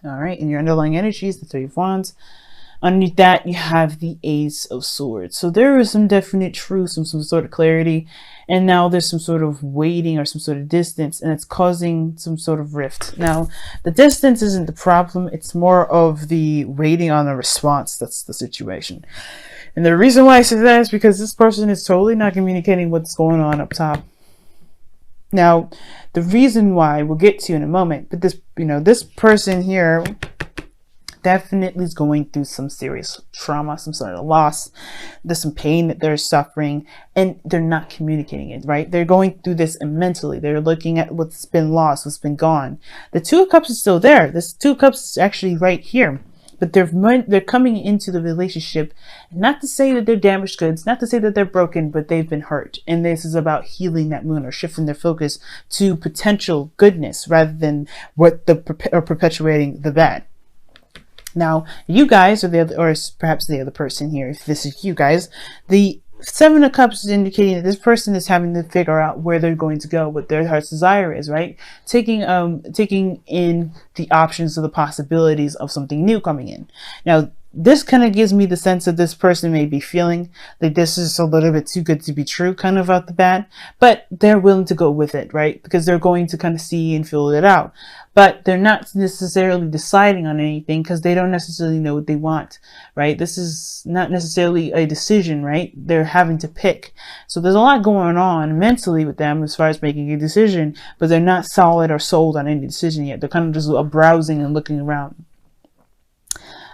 All right, in your underlying energies, the Three of Wands. Underneath that, you have the Ace of Swords. So there is some definite truth, some sort of clarity, and now there's some sort of waiting or some sort of distance, and it's causing some sort of rift. Now, the distance isn't the problem, it's more of the waiting on a response that's the situation. And the reason why I say that is because this person is totally not communicating what's going on up top. Now, the reason why we'll get to in a moment, but this person here definitely is going through some serious trauma, some sort of loss. There's some pain that they're suffering, and they're not communicating it, right? They're going through this mentally. They're looking at what's been lost, what's been gone. The Two of Cups is still there. This Two of Cups is actually right here. But they're coming into the relationship, not to say that they're damaged goods, not to say that they're broken, but they've been hurt. And this is about healing that wound or shifting their focus to potential goodness rather than perpetuating the bad. Now, you guys, or perhaps the other person here, if this is you guys, the Seven of Cups is indicating that this person is having to figure out where they're going to go, what their heart's desire is, right? Taking in the options or the possibilities of something new coming in. Now, this kind of gives me the sense that this person may be feeling like this is a little bit too good to be true, kind of out the bat, but they're willing to go with it, right? Because they're going to kind of see and feel it out. But they're not necessarily deciding on anything because they don't necessarily know what they want, right? This is not necessarily a decision, right? They're having to pick. So there's a lot going on mentally with them as far as making a decision, but they're not solid or sold on any decision yet. They're kind of just browsing and looking around.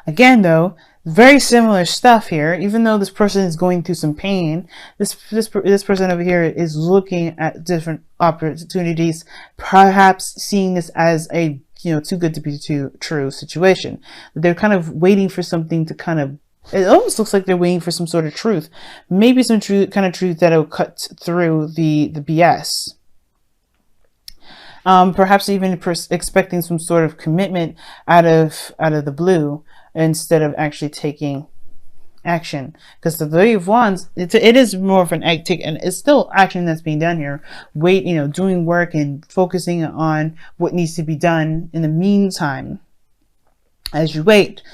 Again, though, very similar stuff here. Even though this person is going through some pain, this person over here is looking at different opportunities, perhaps seeing this as a too good to be true situation. They're kind of waiting for something to kind of. It almost looks like they're waiting for some sort of truth, maybe some truth that'll cut through the BS. Perhaps even expecting some sort of commitment out of the blue, instead of actually taking action, because the Three of Wands, it is more of an act, and it's still action that's being done here. Doing work and focusing on what needs to be done in the meantime as you wait.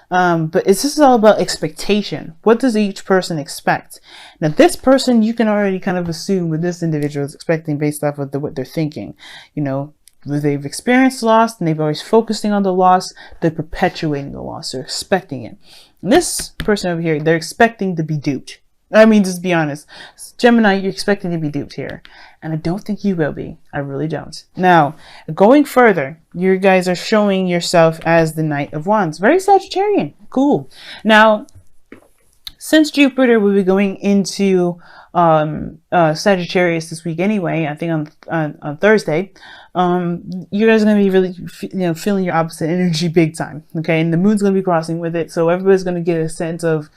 But this is all about expectation. What does each person expect? Now, this person, you can already kind of assume what this individual is expecting based off of what they're thinking. They've experienced loss and they've always focusing on the loss. They're perpetuating the loss. They're expecting it. And this person over here, they're expecting to be duped. I mean, just be honest. Gemini, you're expecting to be duped here. And I don't think you will be. I really don't. Now, going further, you guys are showing yourself as the Knight of Wands. Very Sagittarian. Cool. Now, since Jupiter will be going into Sagittarius this week anyway, I think on Thursday, you guys are going to be really feeling your opposite energy big time, okay? And the moon's going to be crossing with it, so everybody's going to get a sense of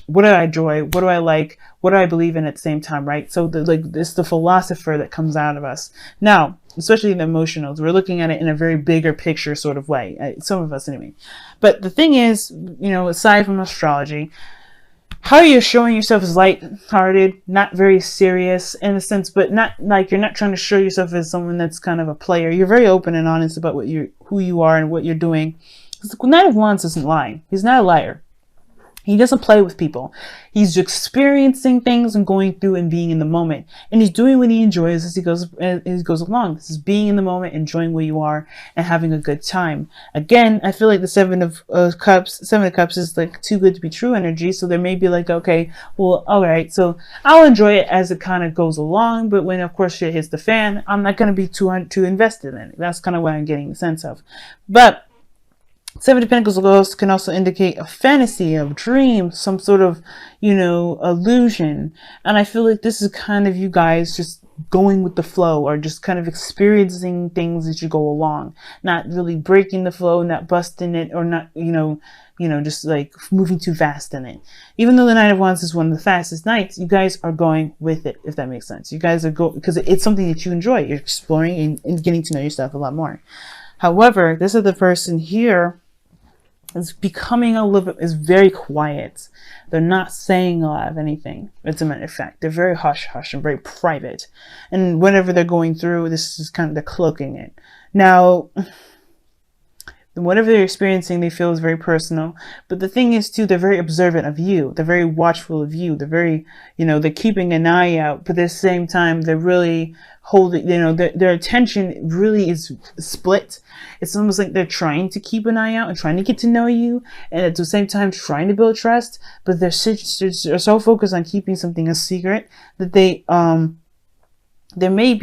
what do I enjoy, what do I like, what do I believe in at the same time, right? So it's the philosopher that comes out of us. Now, especially the emotionals, we're looking at it in a very bigger picture sort of way, some of us anyway. But the thing is, aside from astrology, how you're showing yourself is light-hearted, not very serious in a sense, but not like you're not trying to show yourself as someone that's kind of a player. You're very open and honest about who you are and what you're doing. The Knight of Wands doesn't lie. He's not a liar. He doesn't play with people. He's experiencing things and going through and being in the moment. And he's doing what he enjoys as he goes along. This is being in the moment, enjoying where you are, and having a good time. Again, I feel like the Seven of Cups is like too good to be true energy. So there may be like, okay, well, all right, so I'll enjoy it as it kind of goes along. But when, of course, shit hits the fan, I'm not going to be too invested in it. That's kind of what I'm getting the sense of. But Seven of Pentacles can also indicate a fantasy, a dream, some sort of, illusion. And I feel like this is kind of you guys just going with the flow, or just kind of experiencing things as you go along, not really breaking the flow, not busting it, or not, just like moving too fast in it. Even though the Knight of Wands is one of the fastest knights, you guys are going with it, if that makes sense. You guys are because it's something that you enjoy. You're exploring and getting to know yourself a lot more. However, this other person here is becoming is very quiet. They're not saying a lot of anything. As a matter of fact, they're very hush-hush and very private. And whenever they're going through, this is kind of, they're cloaking it. Now, Whatever they're experiencing, they feel is very personal. But the thing is, too, they're very observant of you. They're very watchful of you. They're very, they're keeping an eye out. But at the same time, they're really holding, their attention really is split. It's almost like they're trying to keep an eye out and trying to get to know you. And at the same time, trying to build trust. But they're so focused on keeping something a secret that they may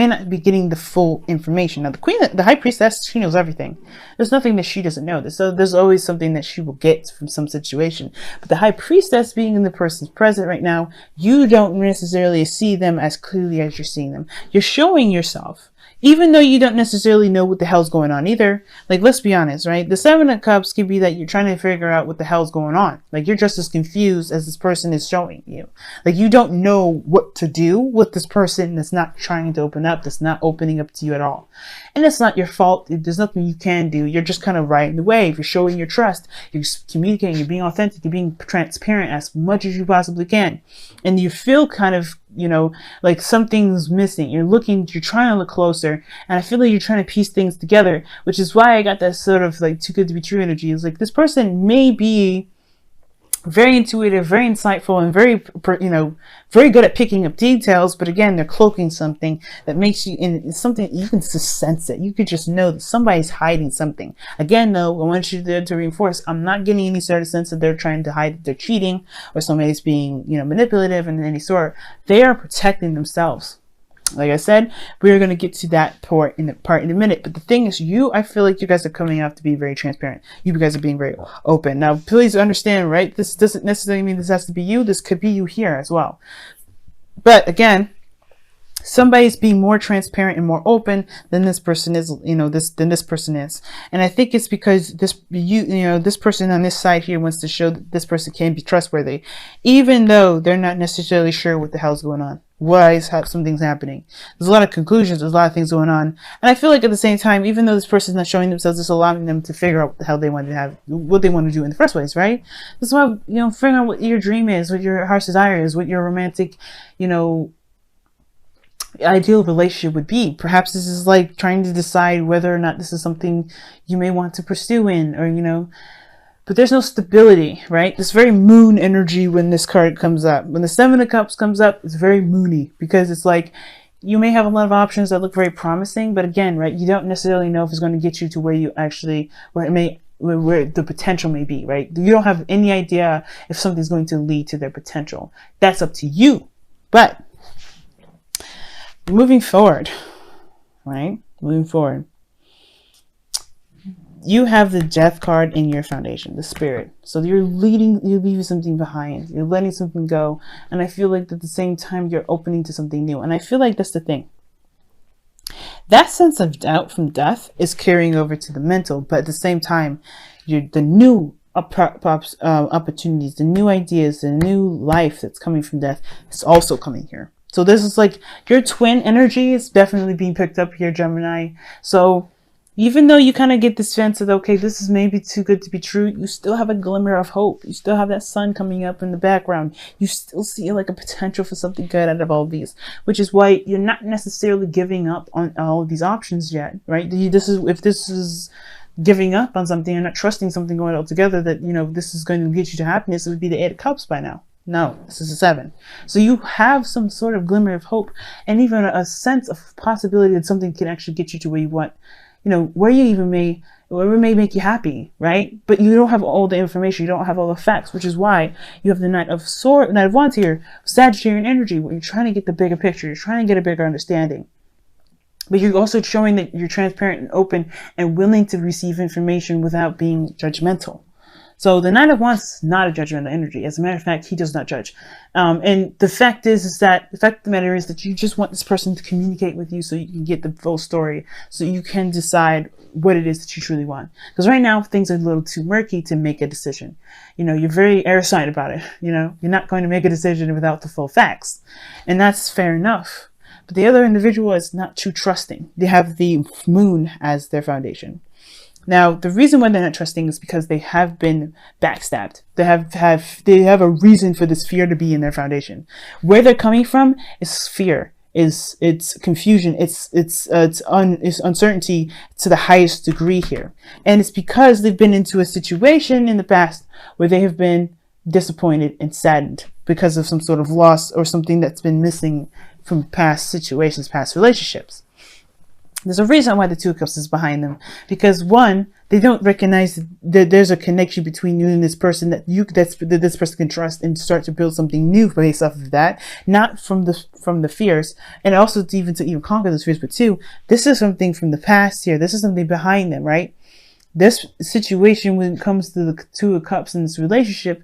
not be getting the full information. Now, the high priestess, she knows everything. There's nothing that she doesn't know. So there's always something that she will get from some situation. But the high priestess, being in the person's present right now, you don't necessarily see them as clearly as you're seeing them. You're showing yourself, even though you don't necessarily know what the hell's going on either. Like, let's be honest, right? The Seven of Cups could be that you're trying to figure out what the hell's going on. Like, you're just as confused as this person is showing you. Like, you don't know what to do with this person that's not trying to open up, that's not opening up to you at all. And it's not your fault. There's nothing you can do. You're just kind of riding the wave. You're showing your trust. You're communicating. You're being authentic. You're being transparent as much as you possibly can. And you feel kind of, like something's missing. You're trying to look closer. And I feel like you're trying to piece things together, which is why I got that sort of like too good to be true energy. It's like this person may be very intuitive, very insightful, and very good at picking up details. But again, they're cloaking something that makes you, and something you can just sense it. You could just know that somebody's hiding something. Again, though, I want you to reinforce, I'm not getting any sort of sense that they're trying to hide, they're cheating, or somebody's being, manipulative in any sort. They are protecting themselves. Like I said, we're going to get to that part in a minute. But the thing is, I feel like you guys are coming out to be very transparent. You guys are being very open. Now, please understand, right? This doesn't necessarily mean this has to be you. This could be you here as well. But again, somebody's being more transparent and more open than this person is, than this person is. And I think it's because this person on this side here wants to show that this person can be trustworthy, even though they're not necessarily sure what the hell's going on. Why something's happening? There's a lot of conclusions. There's a lot of things going on. And I feel like at the same time, even though this person's not showing themselves, it's allowing them to figure out what the hell they want to have, what they want to do in the first place, right? That's why, figuring out what your dream is, what your heart's desire is, what your romantic, ideal relationship would be. Perhaps this is like trying to decide whether or not this is something you may want to pursue in, or, but there's no stability, right? This very moon energy when this card comes up. When the Seven of Cups comes up, it's very moony, because it's like you may have a lot of options that look very promising, but again, right, you don't necessarily know if it's going to get you to where the potential may be, right? You don't have any idea if something's going to lead to their potential. That's up to you. But moving forward, right? Moving forward. You have the Death card in your foundation, the Spirit. So you're leaving something behind. You're letting something go. And I feel like at the same time, you're opening to something new. And I feel like that's the thing. That sense of doubt from death is carrying over to the mental. But at the same time, the new opportunities, the new ideas, the new life that's coming from death is also coming here. So this is like your twin energy is definitely being picked up here, Gemini. So even though you kind of get this sense of, okay, this is maybe too good to be true, you still have a glimmer of hope. You still have that sun coming up in the background. You still see like a potential for something good out of all of these, which is why you're not necessarily giving up on all of these options yet, right? If this is giving up on something, you're not trusting something going altogether that, this is going to get you to happiness, it would be the Eight of Cups by now. No, this is a 7. So you have some sort of glimmer of hope and even a sense of possibility that something can actually get you to where you want, where it may make you happy, right? But you don't have all the information. You don't have all the facts, which is why you have the Knight of Wands here, Sagittarian energy, where you're trying to get the bigger picture. You're trying to get a bigger understanding. But you're also showing that you're transparent and open and willing to receive information without being judgmental. So the Knight of Wands is not a judgmental energy. As a matter of fact, he does not judge. And the fact of the matter is that you just want this person to communicate with you so you can get the full story, so you can decide what it is that you truly want. Because right now, things are a little too murky to make a decision. You're very airtight about it. You're not going to make a decision without the full facts. And that's fair enough. But the other individual is not too trusting. They have the moon as their foundation. Now, the reason why they're not trusting is because they have been backstabbed. They have a reason for this fear to be in their foundation. Where they're coming from is fear. it's confusion, it's uncertainty to the highest degree here. And it's because they've been into a situation in the past where they have been disappointed and saddened because of some sort of loss or something that's been missing from past situations, past relationships. There's a reason why the Two of Cups is behind them, because one, they don't recognize that there's a connection between you and this person that this person can trust and start to build something new based off of that, not from the fears, and also to even conquer those fears. But two, this is something from the past here. This is something behind them, right? This situation, when it comes to the Two of Cups in this relationship,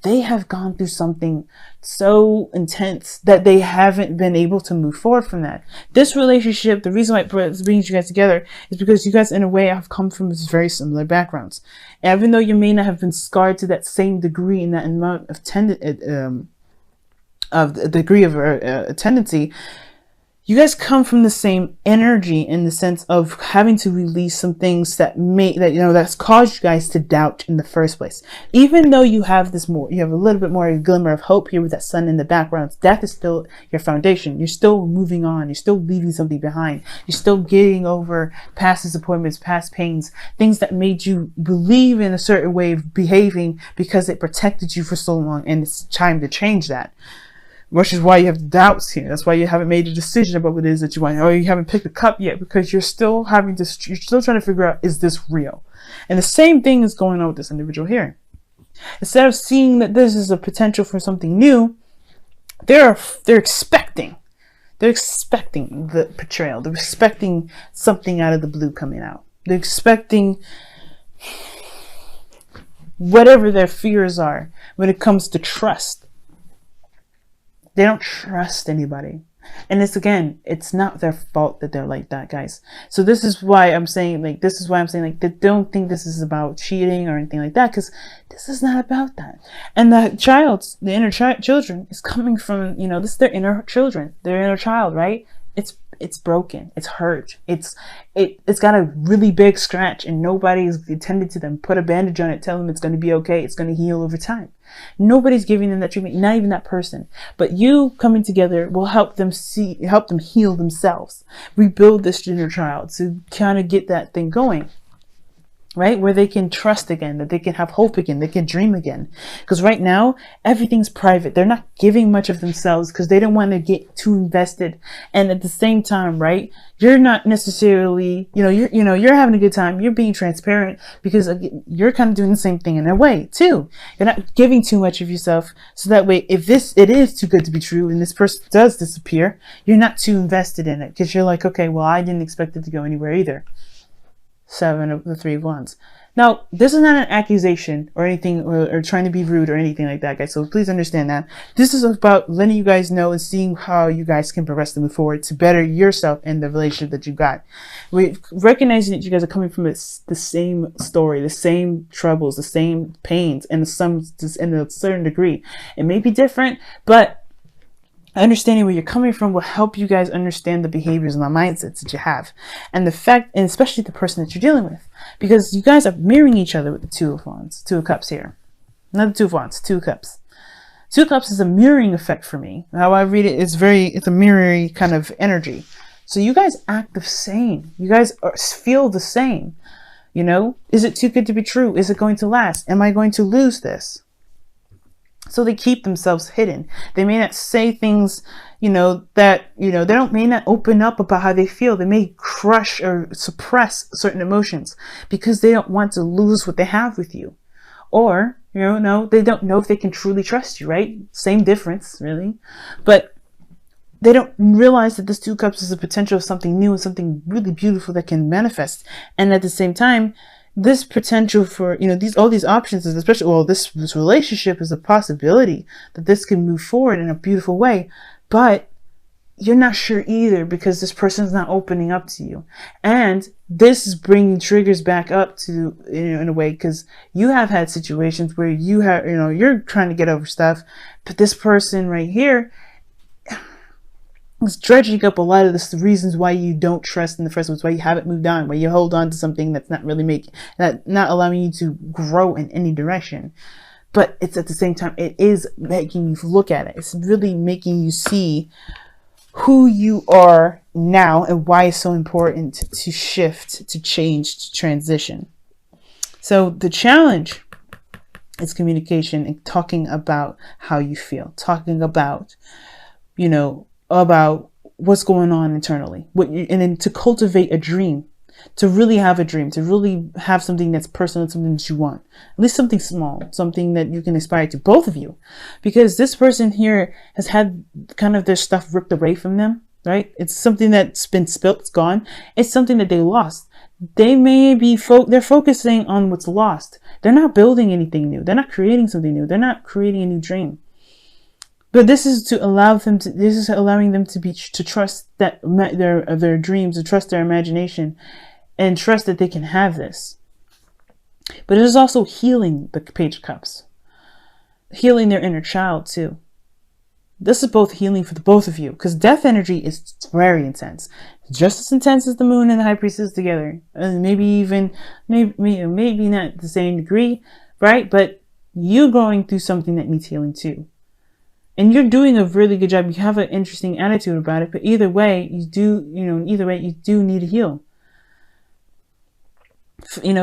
they have gone through something so intense that they haven't been able to move forward from that. This relationship, the reason why it brings you guys together is because you guys in a way have come from very similar backgrounds. And even though you may not have been scarred to that same degree in that amount of tendency, you guys come from the same energy in the sense of having to release some things that's caused you guys to doubt in the first place. Even though you have a little bit more glimmer of hope here with that sun in the background, that is still your foundation. You're still moving on. You're still leaving something behind. You're still getting over past disappointments, past pains, things that made you believe in a certain way of behaving because it protected you for so long, and it's time to change that. Which is why you have doubts here. That's why you haven't made a decision about what it is that you want, or you haven't picked a cup yet, because you're still trying to figure out, is this real? And the same thing is going on with this individual here. Instead of seeing that this is a potential for something new, they're expecting the betrayal. They're expecting something out of the blue coming out. They're expecting whatever their fears are when it comes to trust. They don't trust anybody. And it's not their fault that they're like that, guys. So this is why I'm saying, they don't think this is about cheating or anything like that, because this is not about that. And the inner children is coming from, this is their inner children, their inner child, right? It's broken, it's hurt, it's got a really big scratch, and nobody's attended to them, put a bandage on it, tell them it's going to be okay, it's going to heal over time. Nobody's giving them that treatment, not even that person. But you coming together will help them heal themselves, rebuild this inner child to kind of get that thing going, right? Where they can trust again, that they can have hope again, they can dream again. Because right now, everything's private. They're not giving much of themselves because they don't want to get too invested. And at the same time, right, you're not necessarily, you're having a good time. You're being transparent because you're kind of doing the same thing in a way too. You're not giving too much of yourself. So that way, if it is too good to be true and this person does disappear, you're not too invested in it because you're like, okay, well, I didn't expect it to go anywhere either. 7 of the 3 of Wands. Now, this is not an accusation or anything, or trying to be rude or anything like that, guys. So please understand that. This is about letting you guys know and seeing how you guys can progress to move forward to better yourself and the relationship that you got. We recognizing that you guys are coming from the same story, the same troubles, the same pains, and in a certain degree. It may be different, but understanding where you're coming from will help you guys understand the behaviors and the mindsets that you have. And especially the person that you're dealing with. Because you guys are mirroring each other with the Two of Wands, Two of Cups here. Not the Two of Wands, Two of Cups. Two of Cups is a mirroring effect for me. How I read it, it's a mirroring kind of energy. So you guys act the same. You guys feel the same. Is it too good to be true? Is it going to last? Am I going to lose this? So they keep themselves hidden. They may not say things, they may not open up about how they feel. They may crush or suppress certain emotions because they don't want to lose what they have with you. Or, they don't know if they can truly trust you, right? Same difference, really. But they don't realize that this Two of Cups is a potential of something new and something really beautiful that can manifest. And at the same time, this potential for, all these options, especially, this relationship is a possibility that this can move forward in a beautiful way, but you're not sure either because this person's not opening up to you. And this is bringing triggers back up to, in a way, because you have had situations where you're trying to get over stuff, but this person right here is dredging up a lot of the reasons why you don't trust in the first place, why you haven't moved on, why you hold on to something that's not really not allowing you to grow in any direction. But it's at the same time, it is making you look at it. It's really making you see who you are now and why it's so important to shift, to change, to transition. So the challenge is communication and talking about how you feel, talking about, about what's going on internally, and then to cultivate a dream, to really have a dream, to really have something that's personal, something that you want, at least something small, something that you can aspire to, both of you, because this person here has had kind of their stuff ripped away from them, right? It's something that's been spilt, it's gone. It's something that they lost. They may be, they're focusing on what's lost. They're not building anything new. They're not creating something new. They're not creating a new dream. But this is to allow them to, this is allowing them to trust that their dreams, to trust their imagination, and trust that they can have this. But it is also healing the Page of Cups, healing their inner child too. This is both healing for the both of you, because death energy is very intense, just as intense as the moon and the high priestess together, and maybe not the same degree, right? But you're going through something that needs healing too, and you're doing a really good job. You have an interesting attitude about it, but either way, you do need to heal.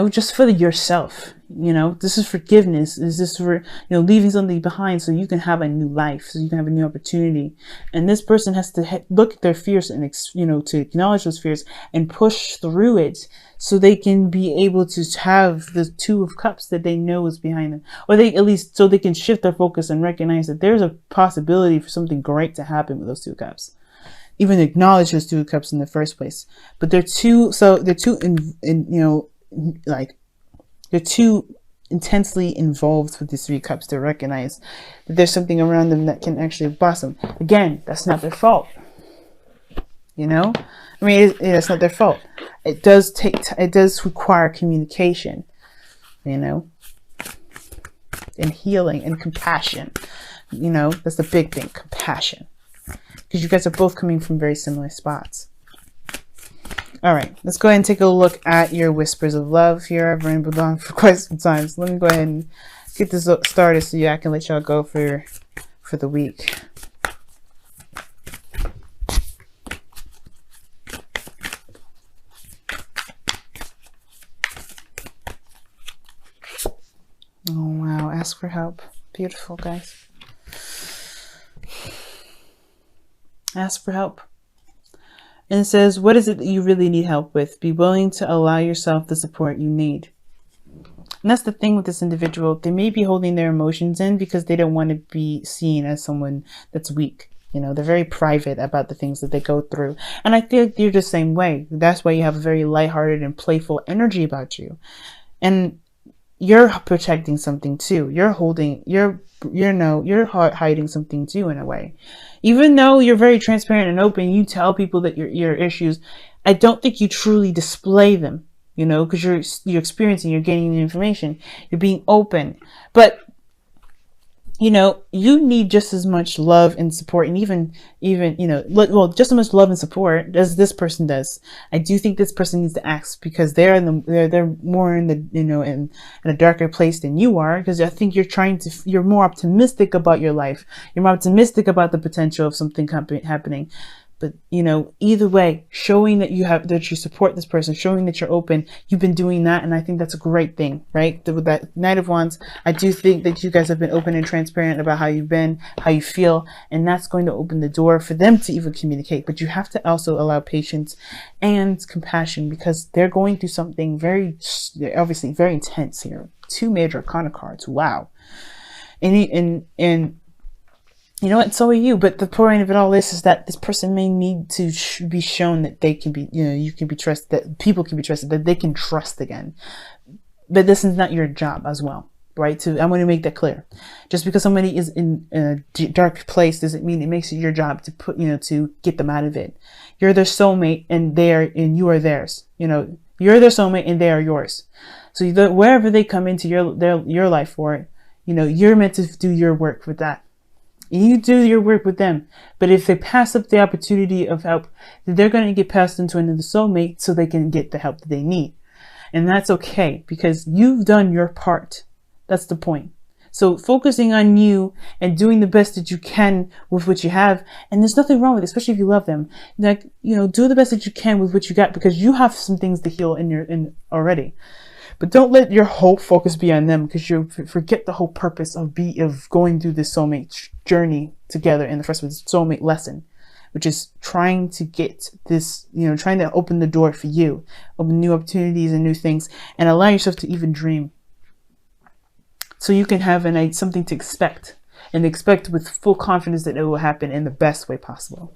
Just for yourself, this is forgiveness. This is for, leaving something behind so you can have a new life, so you can have a new opportunity. And this person has to look at their fears and, to acknowledge those fears and push through it so they can be able to have the Two of Cups that they know is behind them, or so they can shift their focus and recognize that there's a possibility for something great to happen with those Two Cups. Even acknowledge those Two Cups in the first place. But they're too intensely involved with these Three Cups to recognize that there's something around them that can actually blossom. Again, that's not their fault. It's not their fault. It does require communication, and healing and compassion. That's the big thing, compassion, because you guys are both coming from very similar spots. All right, let's go ahead and take a look at your whispers of love here. I've rambled on for quite some time, so let me go ahead and get this started so I can let y'all go for the week. Oh wow, ask for help. Beautiful, guys. Ask for help. And it says, what is it that you really need help with? Be willing to allow yourself the support you need. And that's the thing with this individual. They may be holding their emotions in because they don't want to be seen as someone that's weak. They're very private about the things that they go through. And I feel like you're the same way. That's why you have a very lighthearted and playful energy about you. And you're protecting something too. You're hiding something too in a way. Even though you're very transparent and open, you tell people that your issues, I don't think you truly display them, because you're experiencing, you're gaining the information, you're being open. But you need just as much love and support, and even just as much love and support as this person does. I do think this person needs to ask, because they're more in the in a darker place than you are, because I think you're more optimistic about your life. You're more optimistic about the potential of something happening. But either way, showing that you support this person, showing that you're open, you've been doing that, and I think that's a great thing, right? With that Knight of Wands, I do think that you guys have been open and transparent about how you've been, how you feel, and that's going to open the door for them to even communicate. But you have to also allow patience and compassion, because they're going through something obviously very intense here. 2 major arcana cards, wow, and you know what? So are you. But the point of it all is that this person may need to be shown that they can be, you can be trusted, that people can be trusted, that they can trust again. But this is not your job as well, right? I want to make that clear. Just because somebody is in a dark place doesn't mean it makes it your job to to get them out of it. You're their soulmate, and you are theirs. You're their soulmate, and they are yours. So wherever they come into your life for, you're meant to do your work with that. You do your work with them. But if they pass up the opportunity of help, they're going to get passed into another soulmate so they can get the help that they need. And that's okay, because you've done your part. That's the point. So focusing on you and doing the best that you can with what you have. And there's nothing wrong with it, especially if you love them. Like, you know, do the best that you can with what you got, because you have some things to heal in already. But don't let your whole focus be on them, because you forget the whole purpose of going through this soulmate journey together in the first place, soulmate lesson, which is trying to get this, you know, trying to open the door for you, open new opportunities and new things, and allow yourself to even dream. So you can have something to expect, and expect with full confidence that it will happen in the best way possible.